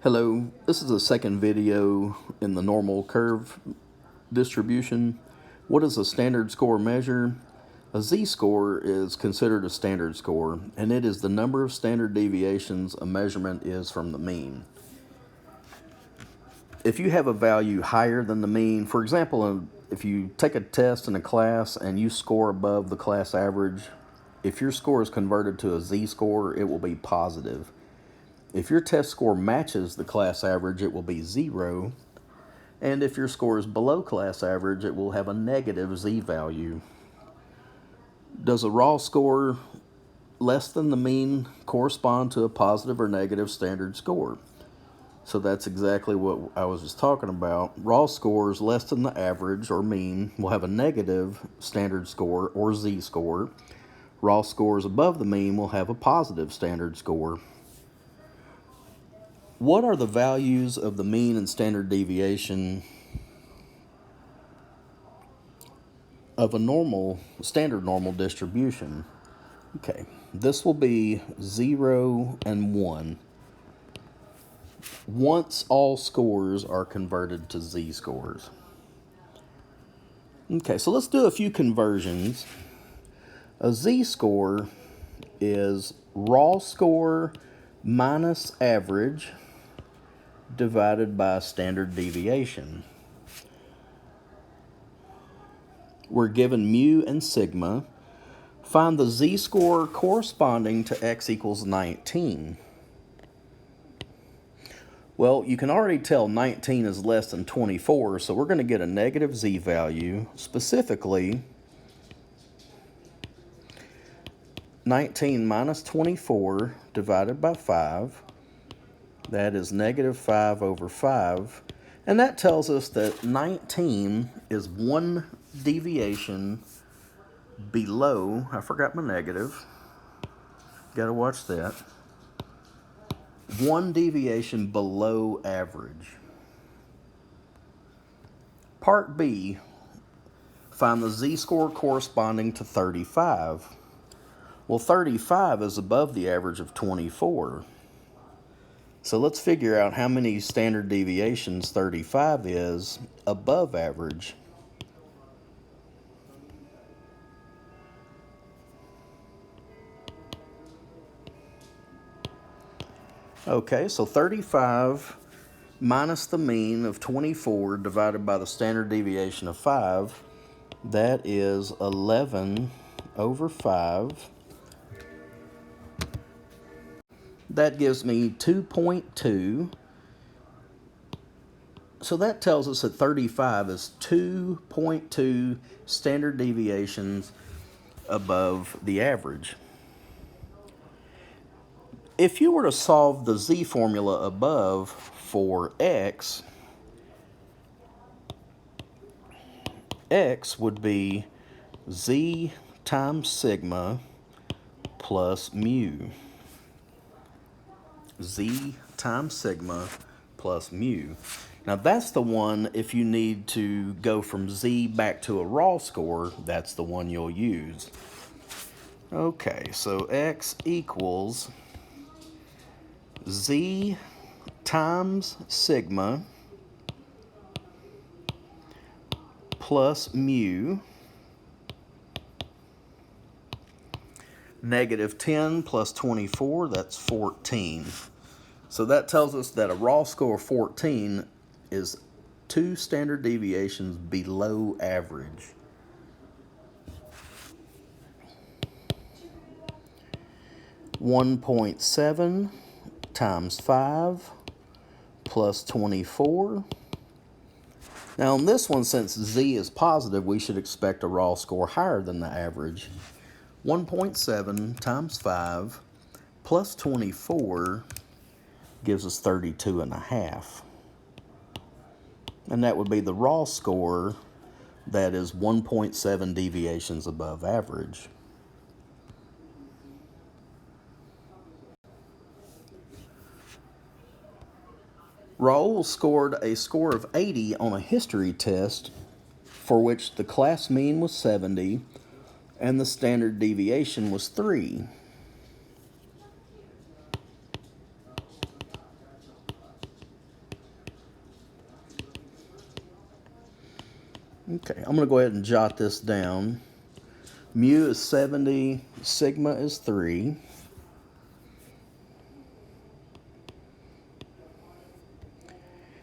Hello, this is the second video in the normal curve distribution. What is a standard score measure? A z-score is considered a standard score, and it is the number of standard deviations a measurement is from the mean. If you have a value higher than the mean, for example, if you take a test in a class and you score above the class average, if your score is converted to a z-score, it will be positive. If your test score matches the class average, it will be 0. And if your score is below class average, it will have a negative z-value. Does a raw score less than the mean correspond to a positive or negative standard score? So that's exactly what I was just talking about. Raw scores less than the average or mean will have a negative standard score or z-score. Raw scores above the mean will have a positive standard score. What are the values of the mean and standard deviation of a standard normal distribution? Okay, this will be 0 and 1 once all scores are converted to z-scores. Okay, so let's do a few conversions. A z-score is raw score minus average divided by standard deviation. We're given mu and sigma. Find the z-score corresponding to x equals 19. Well, you can already tell 19 is less than 24, so we're going to get a negative z-value. Specifically, 19 minus 24 divided by 5. That is negative 5 over 5. And that tells us that 19 is one deviation below, I forgot my negative, gotta watch that, one deviation below average. Part B, find the z-score corresponding to 35. Well, 35 is above the average of 24. So let's figure out how many standard deviations 35 is above average. Okay, so 35 minus the mean of 24 divided by the standard deviation of 5, that is 11 over 5. That gives me 2.2. So that tells us that 35 is 2.2 standard deviations above the average. If you were to solve the z formula above for x, x would be z times sigma plus mu. Z times sigma plus mu. Now that's the one, if you need to go from z back to a raw score, that's the one you'll use. Okay, so x equals z times sigma plus mu. Negative 10 plus 24, that's 14. So that tells us that a raw score of 14 is 2 standard deviations below average. $1.7 times 5 plus 24. Now on this one, since z is positive, we should expect a raw score higher than the average. 1.7 times 5 plus 24 gives us 32.5. And that would be the raw score that is 1.7 deviations above average. Raul scored a score of 80 on a history test for which the class mean was 70 and the standard deviation was 3. Okay, I'm going to go ahead and jot this down. Mu is 70, sigma is 3.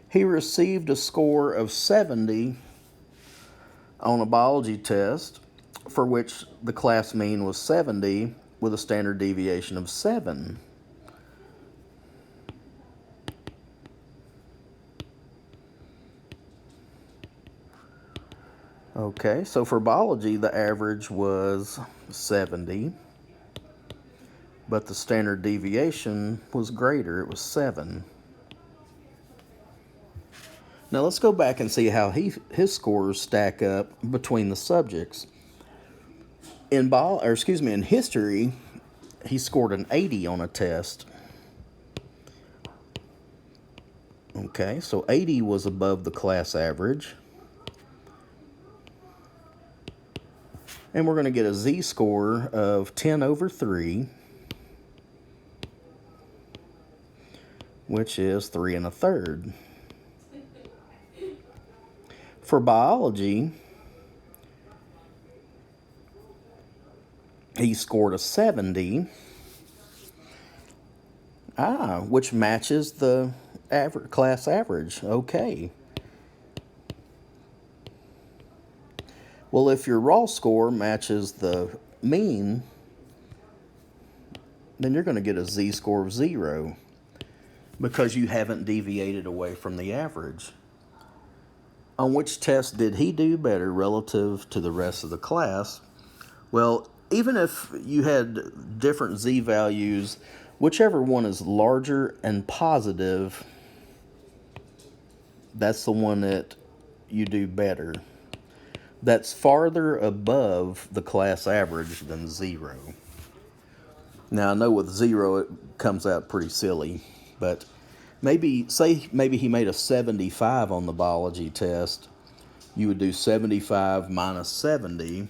He received a score of 70 on a biology test for which the class mean was 70 with a standard deviation of 7. Okay, so for biology, the average was 70, but the standard deviation was greater, it was 7. Now let's go back and see how his scores stack up between the subjects. In in history, he scored an 80 on a test. Okay, so 80 was above the class average. And we're going to get a z-score of 10 over 3, which is 3 1/3. For biology, he scored a 70, which matches the class average. Okay. Well, if your raw score matches the mean, then you're going to get a z-score of 0 because you haven't deviated away from the average. On which test did he do better relative to the rest of the class? Well, even if you had different z-values, whichever one is larger and positive, that's the one that you do better. That's farther above the class average than 0. Now, I know with 0 it comes out pretty silly, but maybe he made a 75 on the biology test. You would do 75 minus 70,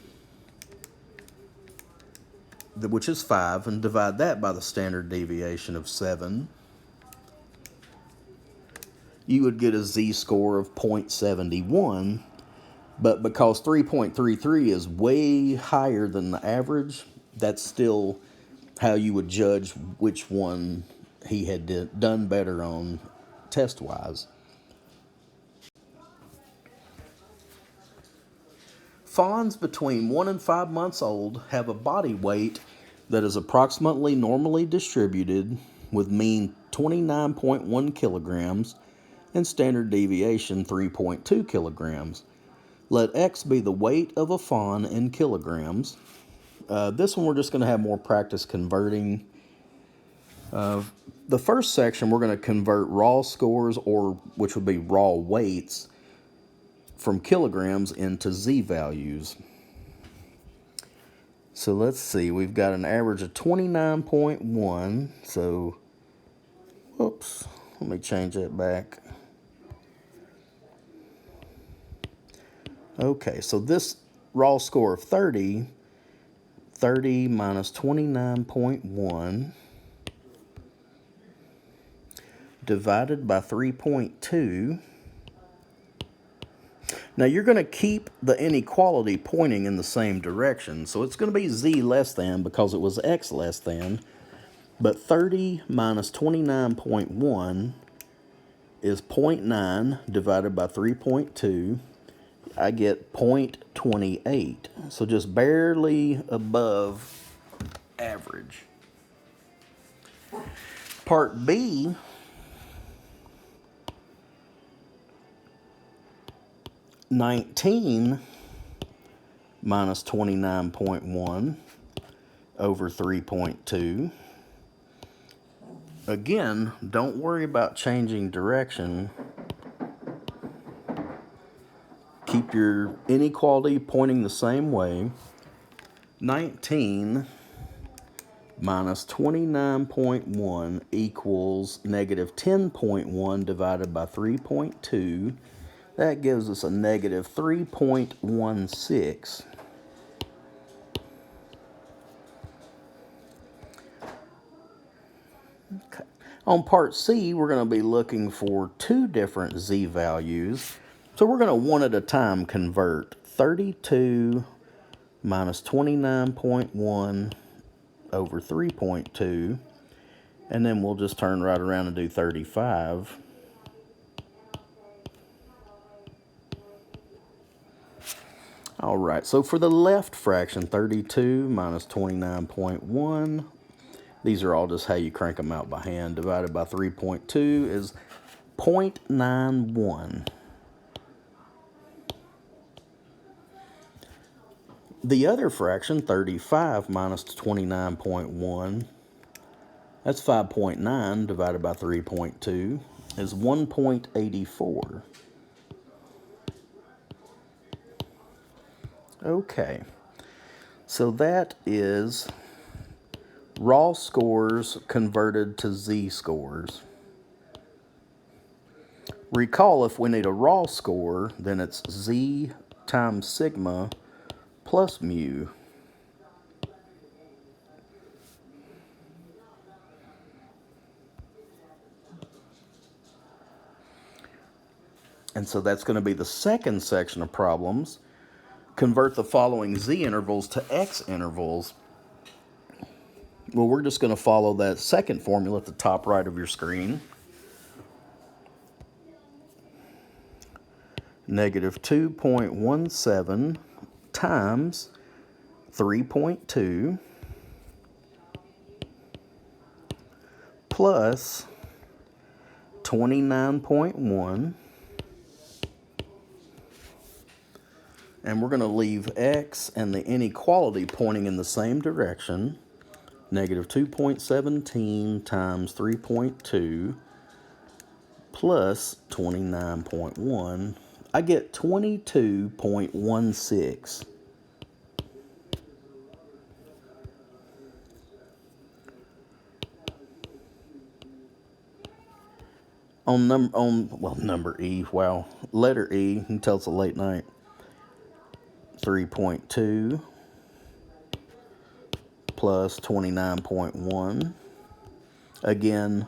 which is 5, and divide that by the standard deviation of 7. You would get a z-score of 0.71, but because 3.33 is way higher than the average, that's still how you would judge which one he had done better on test-wise. Fawns between 1 and 5 months old have a body weight that is approximately normally distributed with mean 29.1 kilograms and standard deviation 3.2 kilograms. Let X be the weight of a fawn in kilograms. This one we're just going to have more practice converting. The first section we're going to convert raw scores, or which would be raw weights, from kilograms into z values. So let's see, we've got an average of 29.1. So, whoops, let me change that back. Okay, so this raw score of 30 minus 29.1 divided by 3.2. Now you're going to keep the inequality pointing in the same direction. So it's going to be z less than because it was x less than. But 30 minus 29.1 is 0.9 divided by 3.2. I get 0.28. So just barely above average. Part B, (19) minus 29.1 over 3.2. Again, don't worry about changing direction. Keep your inequality pointing the same way. 19 minus 29.1 equals negative 10.1 divided by 3.2. That gives us a negative 3.16. Okay. On part C, we're going to be looking for two different z values. So we're going to one at a time convert 32 minus 29.1 over 3.2, and then we'll just turn right around and do 35. All right, so for the left fraction, 32 minus 29.1, these are all just how you crank them out by hand, divided by 3.2 is 0.91. The other fraction, 35 minus 29.1, that's 5.9 divided by 3.2 is 1.84. Okay, so that is raw scores converted to z-scores. Recall, if we need a raw score, then it's z times sigma plus mu. And so that's going to be the second section of problems. Convert the following z intervals to x intervals. Well, we're just going to follow that second formula at the top right of your screen. Negative 2.17 times 3.2 plus 29.1, and we're going to leave x and the inequality pointing in the same direction. Negative 2.17 times 3.2 plus 29.1. I get 22.16. Number E, wow, letter E, you can tell it's a late night. 3.2 plus 29.1. Again,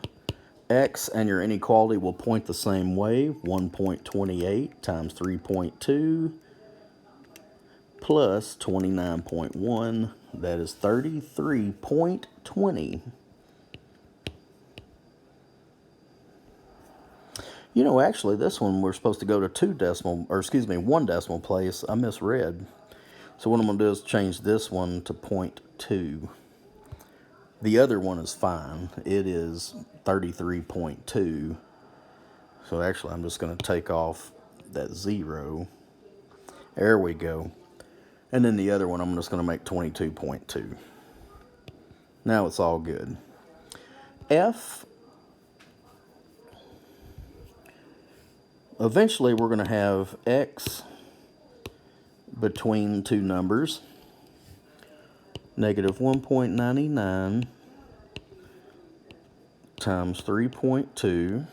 x and your inequality will point the same way. 1.28 times 3.2 plus 29.1. That is 33.20. You know, actually, this one we're supposed to go to one decimal place. I misread. So what I'm going to do is change this one to 0.2. The other one is fine. It is 33.2. So actually, I'm just going to take off that 0. There we go. And then the other one, I'm just going to make 22.2. Now it's all good. F. Eventually, we're going to have x between two numbers. Negative 1.99 times 3.2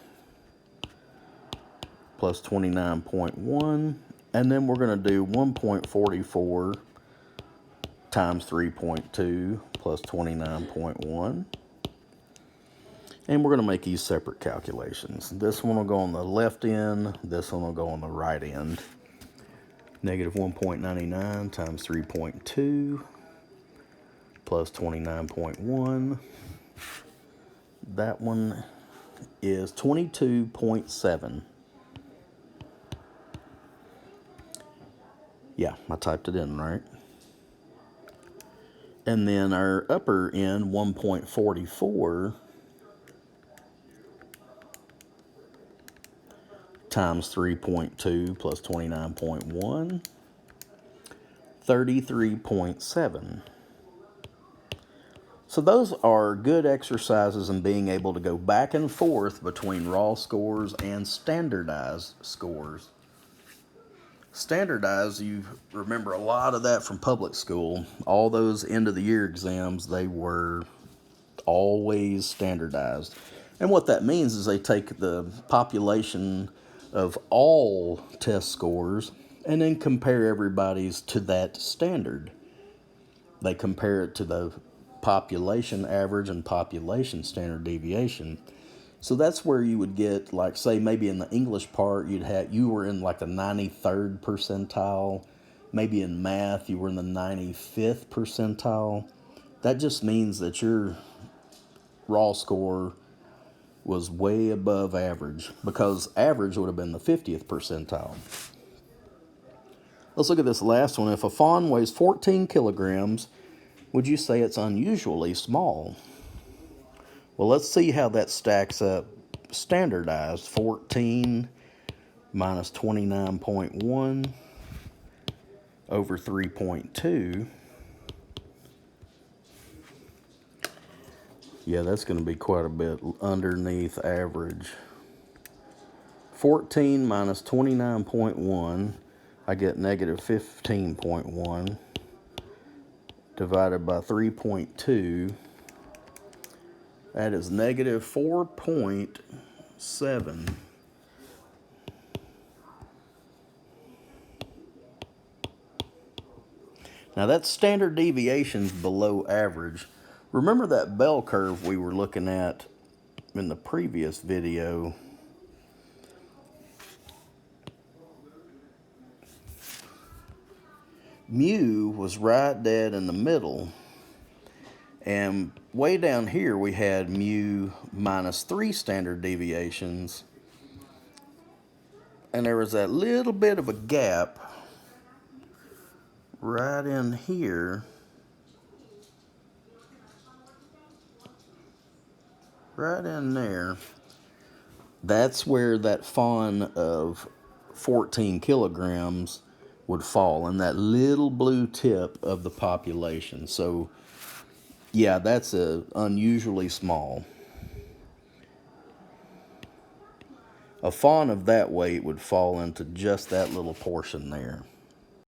plus 29.1. And then we're going to do 1.44 times 3.2 plus 29.1. And we're going to make these separate calculations. This one will go on the left end. This one will go on the right end. Negative 1.99 times 3.2 plus 29.1. That one is 22.7. Yeah, I typed it in right. And then our upper end, 1.44 times 3.2 plus 29.1, 33.7. So those are good exercises in being able to go back and forth between raw scores and standardized scores. Standardized, you remember a lot of that from public school. All those end of the year exams, they were always standardized. And what that means is they take the population of all test scores and then compare everybody's to that standard. They compare it to the population average and population standard deviation. So that's where you would get, like, say, maybe in the English part, you were in like the 93rd percentile. Maybe in math, you were in the 95th percentile. That just means that your raw score was way above average, because average would have been the 50th percentile. Let's look at this last one. If a fawn weighs 14 kilograms, would you say it's unusually small? Well, let's see how that stacks up standardized. 14 minus 29.1 over 3.2. Yeah, that's going to be quite a bit underneath average. 14 minus 29.1, I get negative 15.1 divided by 3.2. That is negative 4.7. Now that's standard deviations below average. Remember that bell curve we were looking at in the previous video? Mu was right dead in the middle. And way down here we had mu minus 3 standard deviations. And there was that little bit of a gap right in here. Right in there. That's where that fawn of 14 kilograms would fall, in that little blue tip of the population. So yeah, that's unusually small. A fawn of that weight would fall into just that little portion there.